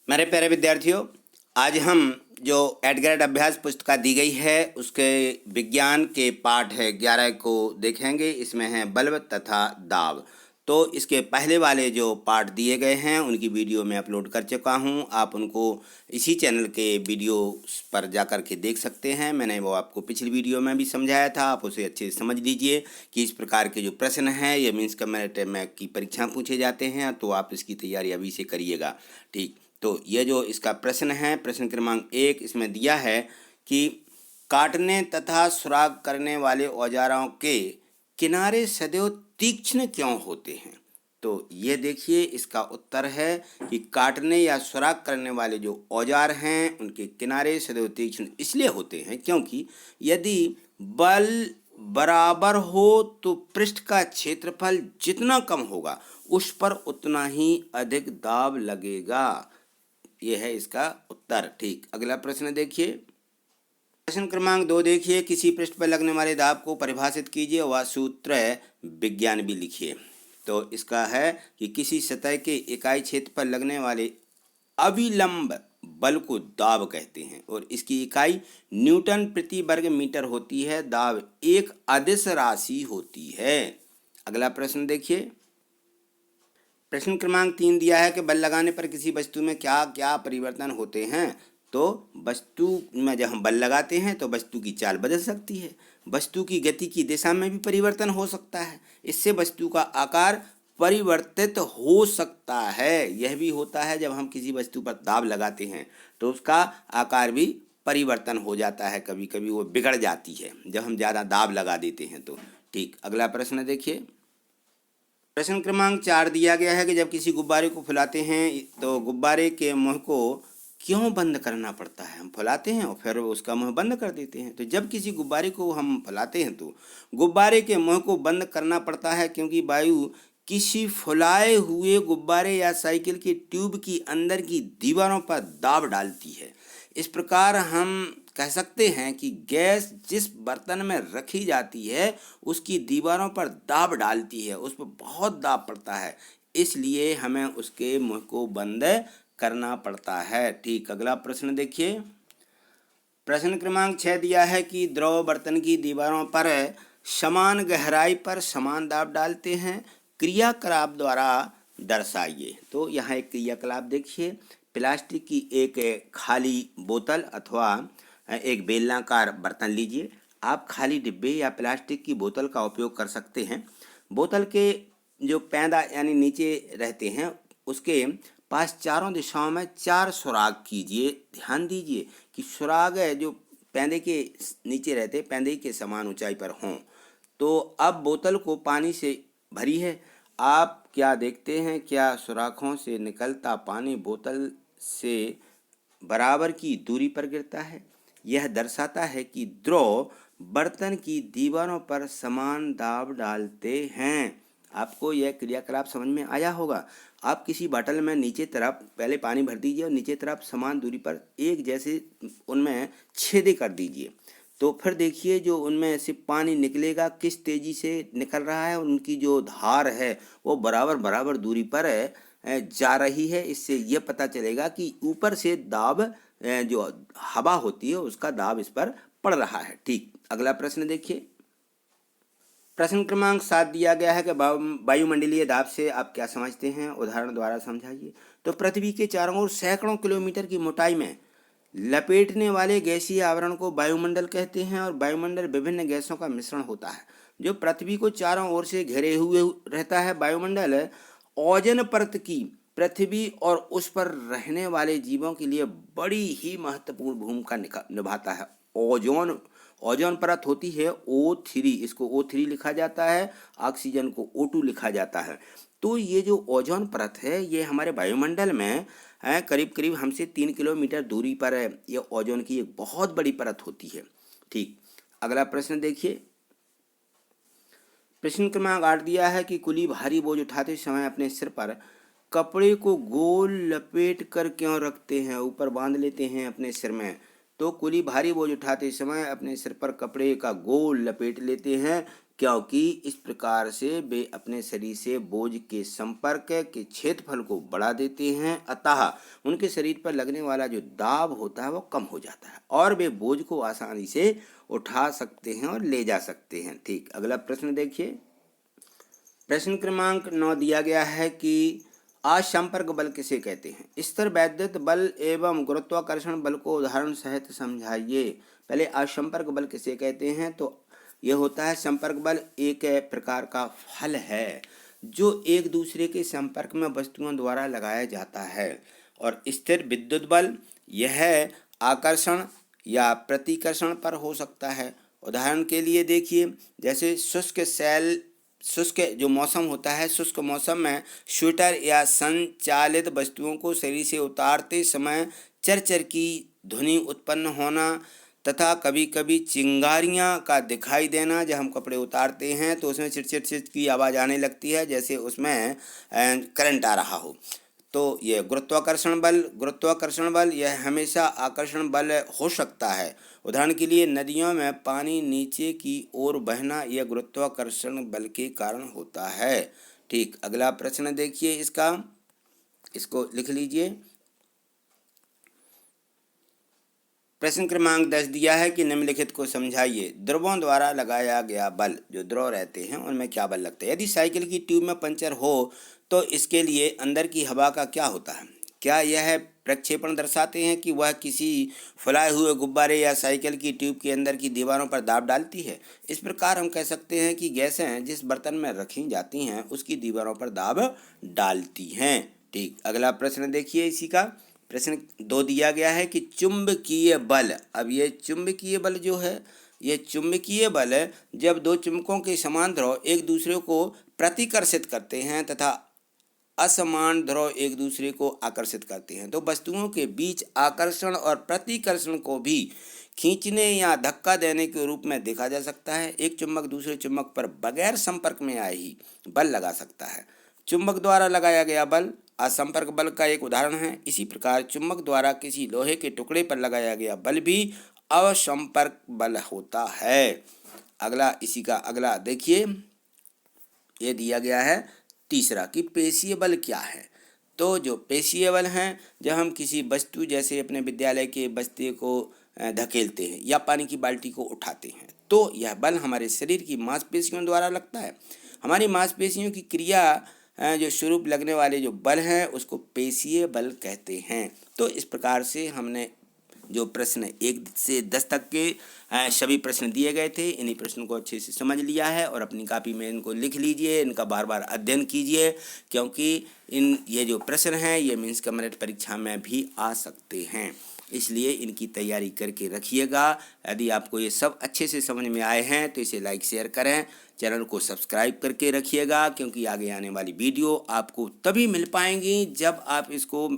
मेरे प्यारे विद्यार्थियों, आज हम जो एडग्रेड अभ्यास पुस्तिका दी गई है उसके विज्ञान के पाठ है 11 को देखेंगे। इसमें है बल्ब तथा दाब। तो इसके पहले वाले जो पाठ दिए गए हैं उनकी वीडियो मैं अपलोड कर चुका हूं। आप उनको इसी चैनल के वीडियो पर जाकर के देख सकते हैं। मैंने वो आपको पिछली वीडियो में भी समझाया था, आप उसे अच्छे से समझ लीजिए कि इस प्रकार के जो प्रश्न हैं ये मीन्स कम्युनिटी में की परीक्षा पूछे जाते हैं, तो आप इसकी तैयारी अभी से करिएगा। ठीक, तो ये जो इसका प्रश्न है, प्रश्न क्रमांक 1, इसमें दिया है कि काटने तथा सुराग करने वाले औजारों के किनारे सदैव तीक्ष्ण क्यों होते हैं। तो ये देखिए, इसका उत्तर है कि काटने या सुराग करने वाले जो औजार हैं उनके किनारे सदैव तीक्ष्ण इसलिए होते हैं क्योंकि यदि बल बराबर हो तो पृष्ठ का क्षेत्रफल जितना कम होगा उस पर उतना ही अधिक दाब लगेगा। यह है इसका उत्तर। ठीक, अगला प्रश्न देखिए। प्रश्न क्रमांक 2 देखिए, किसी पृष्ठ पर लगने वाले दाब को परिभाषित कीजिए, वह सूत्र विज्ञान भी लिखिए। तो इसका है कि किसी सतह के इकाई क्षेत्र पर लगने वाले अविलंब बल को दाब कहते हैं और इसकी इकाई न्यूटन प्रति वर्ग मीटर होती है। दाब एक अदिश राशि होती है। अगला प्रश्न देखिए। प्रश्न क्रमांक 3 दिया है कि बल लगाने पर किसी वस्तु में क्या क्या परिवर्तन होते हैं। तो वस्तु में जब हम बल लगाते हैं तो वस्तु की चाल बदल सकती है, वस्तु की गति की दिशा में भी परिवर्तन हो सकता है, इससे वस्तु का आकार परिवर्तित हो सकता है। यह भी होता है जब हम किसी वस्तु पर दाब लगाते हैं तो उसका आकार भी परिवर्तन हो जाता है, कभी कभी वो बिगड़ जाती है जब हम ज़्यादा दाब लगा देते हैं तो। ठीक, अगला प्रश्न देखिए। प्रश्न क्रमांक 4 दिया गया है कि जब किसी गुब्बारे को फुलाते हैं तो गुब्बारे के मुंह को क्यों बंद करना पड़ता है। हम फुलाते हैं और फिर उसका मुंह बंद कर देते हैं। तो जब किसी गुब्बारे को हम फुलाते हैं तो गुब्बारे के मुंह को बंद करना पड़ता है क्योंकि वायु किसी फुलाए हुए गुब्बारे या साइकिल की ट्यूब की अंदर की दीवारों पर दाब डालती है। इस प्रकार हम कह सकते हैं कि गैस जिस बर्तन में रखी जाती है उसकी दीवारों पर दाब डालती है, उस पर बहुत दाब पड़ता है, इसलिए हमें उसके मुंह को बंद करना पड़ता है। ठीक, अगला प्रश्न देखिए। प्रश्न क्रमांक 6 दिया है कि द्रव बर्तन की दीवारों पर समान गहराई पर समान दाब डालते हैं, क्रियाकलाप द्वारा दर्शाइए। तो यहाँ एक क्रियाकलाप देखिए। प्लास्टिक की एक खाली बोतल अथवा एक बेलनाकार बर्तन लीजिए। आप खाली डिब्बे या प्लास्टिक की बोतल का उपयोग कर सकते हैं। बोतल के जो पैदा यानी नीचे रहते हैं उसके पास चारों दिशाओं में 4 सुराग कीजिए। ध्यान दीजिए कि सुराग है जो पैंदे के नीचे रहते पैंदे के समान ऊंचाई पर हों। तो अब बोतल को पानी से भरी है। आप क्या देखते हैं, क्या सुराखों से निकलता पानी बोतल से बराबर की दूरी पर गिरता है। यह दर्शाता है कि द्रव बर्तन की दीवारों पर समान दाब डालते हैं। आपको यह क्रियाकलाप समझ में आया होगा। आप किसी बॉटल में नीचे तरफ पहले पानी भर दीजिए और नीचे तरफ समान दूरी पर एक जैसे उनमें छेदे कर दीजिए। तो फिर देखिए जो उनमें से पानी निकलेगा किस तेज़ी से निकल रहा है, उनकी जो धार है वो बराबर बराबर दूरी पर जा रही है। इससे यह पता चलेगा कि ऊपर से दाब जो हवा होती है उसका दाब इस पर पड़ रहा है। ठीक, अगला प्रश्न देखिए। प्रश्न क्रमांक 7 दिया गया है कि वायुमंडलीय दाब से आप क्या समझते हैं, उदाहरण द्वारा समझाइए। तो पृथ्वी के चारों ओर सैकड़ों किलोमीटर की मोटाई में लपेटने वाले गैसीय आवरण को वायुमंडल कहते हैं और वायुमंडल विभिन्न गैसों का मिश्रण होता है जो पृथ्वी को चारों ओर से घेरे हुए रहता है। वायुमंडल ओजोन परत की पृथ्वी और उस पर रहने वाले जीवों के लिए बड़ी ही महत्वपूर्ण भूमिका निभाता है। ओजोन परत होती है O3, इसको O3 लिखा जाता है, ऑक्सीजन को O2 लिखा जाता है। तो ये जो ओजोन परत है ये हमारे वायुमंडल में करीब करीब हमसे 3 किलोमीटर दूरी पर है। ये ओजोन की एक बहुत बड़ी परत होती है। ठीक, अगला प्रश्न देखिए। प्रश्न क्रमांक 8 दिया है कि कुली भारी बोझ उठाते समय अपने सिर पर कपड़े को गोल लपेट कर क्यों रखते हैं, ऊपर बांध लेते हैं अपने सिर में। तो कुली भारी बोझ उठाते समय अपने सिर पर कपड़े का गोल लपेट लेते हैं क्योंकि इस प्रकार से वे अपने शरीर से बोझ के संपर्क के क्षेत्रफल को बढ़ा देते हैं, अतः उनके शरीर पर लगने वाला जो दाब होता है वो कम हो जाता है और वे बोझ को आसानी से उठा सकते हैं और ले जा सकते हैं। ठीक, अगला प्रश्न देखिए। प्रश्न क्रमांक 9 दिया गया है कि असंपर्क बल किसे कहते हैं। स्थिर वैद्युत बल एवं गुरुत्वाकर्षण बल को उदाहरण सहित समझाइए। पहले असंपर्क बल किसे कहते हैं, तो यह होता है संपर्क बल एक प्रकार का फल है जो एक दूसरे के संपर्क में वस्तुओं द्वारा लगाया जाता है। और स्थिर विद्युत बल यह आकर्षण या प्रतिकर्षण पर हो सकता है। उदाहरण के लिए देखिए, जैसे शुष्क जो मौसम होता है, शुष्क मौसम में स्वेटर या संचालित वस्तुओं को शरीर से उतारते समय चरचर की ध्वनि उत्पन्न होना तथा कभी कभी चिंगारियां का दिखाई देना। जब हम कपड़े उतारते हैं तो उसमें चिट की आवाज़ आने लगती है, जैसे उसमें करंट आ रहा हो। तो यह गुरुत्वाकर्षण बल यह हमेशा आकर्षण बल हो सकता है। उदाहरण के लिए नदियों में पानी नीचे की ओर बहना यह गुरुत्वाकर्षण बल के कारण होता है। ठीक, अगला प्रश्न देखिए, इसको लिख लीजिए। प्रश्न क्रमांक 10 दिया है कि निम्नलिखित को समझाइए। ध्रुवों द्वारा लगाया गया बल, जो ध्रुव रहते हैं उनमें क्या बल लगता है। यदि साइकिल की ट्यूब में पंचर हो तो इसके लिए अंदर की हवा का क्या होता है। क्या यह प्रक्षेपण दर्शाते हैं कि वह किसी फुलाए हुए गुब्बारे या साइकिल की ट्यूब के अंदर की दीवारों पर दाब डालती है। इस प्रकार हम कह सकते हैं कि गैसें जिस बर्तन में रखी जाती हैं उसकी दीवारों पर दाब डालती हैं। ठीक, अगला प्रश्न देखिए। इसी का प्रश्न 2 दिया गया है कि चुंबकीय बल। अब ये चुंबकीय बल जो है, ये चुंबकीय बल है जब दो चुंबकों के समान ध्रुव एक दूसरे को प्रतिकर्षित करते हैं तथा असमान ध्रुव एक दूसरे को आकर्षित करते हैं। तो वस्तुओं के बीच आकर्षण और प्रतिकर्षण को भी खींचने या धक्का देने के रूप में देखा जा सकता है। एक चुंबक दूसरे चुंबक पर बगैर संपर्क में आए ही बल लगा सकता है। चुंबक द्वारा लगाया गया बल असंपर्क बल का एक उदाहरण है। इसी प्रकार चुंबक द्वारा किसी लोहे के टुकड़े पर लगाया गया बल भी असंपर्क बल होता है। इसी का अगला देखिए, ये दिया गया है तीसरा कि पेशीय बल क्या है। तो जो पेशीय बल हैं, जब हम किसी वस्तु जैसे अपने विद्यालय के बस्ते को धकेलते हैं या पानी की बाल्टी को उठाते हैं, तो यह बल हमारे शरीर की मांसपेशियों द्वारा लगता है। हमारी मांसपेशियों की क्रिया जो स्वरूप लगने वाले जो बल हैं उसको पेशीय बल कहते हैं। तो इस प्रकार से हमने जो प्रश्न 1 से 10 तक के सभी प्रश्न दिए गए थे, इन्हीं प्रश्नों को अच्छे से समझ लिया है और अपनी कॉपी में इनको लिख लीजिए, इनका बार बार अध्ययन कीजिए, क्योंकि ये जो प्रश्न हैं ये मीन्स कमेंट परीक्षा में भी आ सकते हैं, इसलिए इनकी तैयारी करके रखिएगा। यदि आपको ये सब अच्छे से समझ में आए हैं तो इसे लाइक शेयर करें, चैनल को सब्सक्राइब करके रखिएगा, क्योंकि आगे आने वाली वीडियो आपको तभी मिल पाएंगी जब आप इसको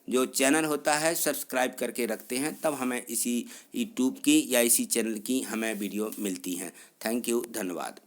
जो चैनल होता है सब्सक्राइब करके रखते हैं, तब हमें इसी यूट्यूब की या इसी चैनल की हमें वीडियो मिलती हैं। थैंक यू, धन्यवाद।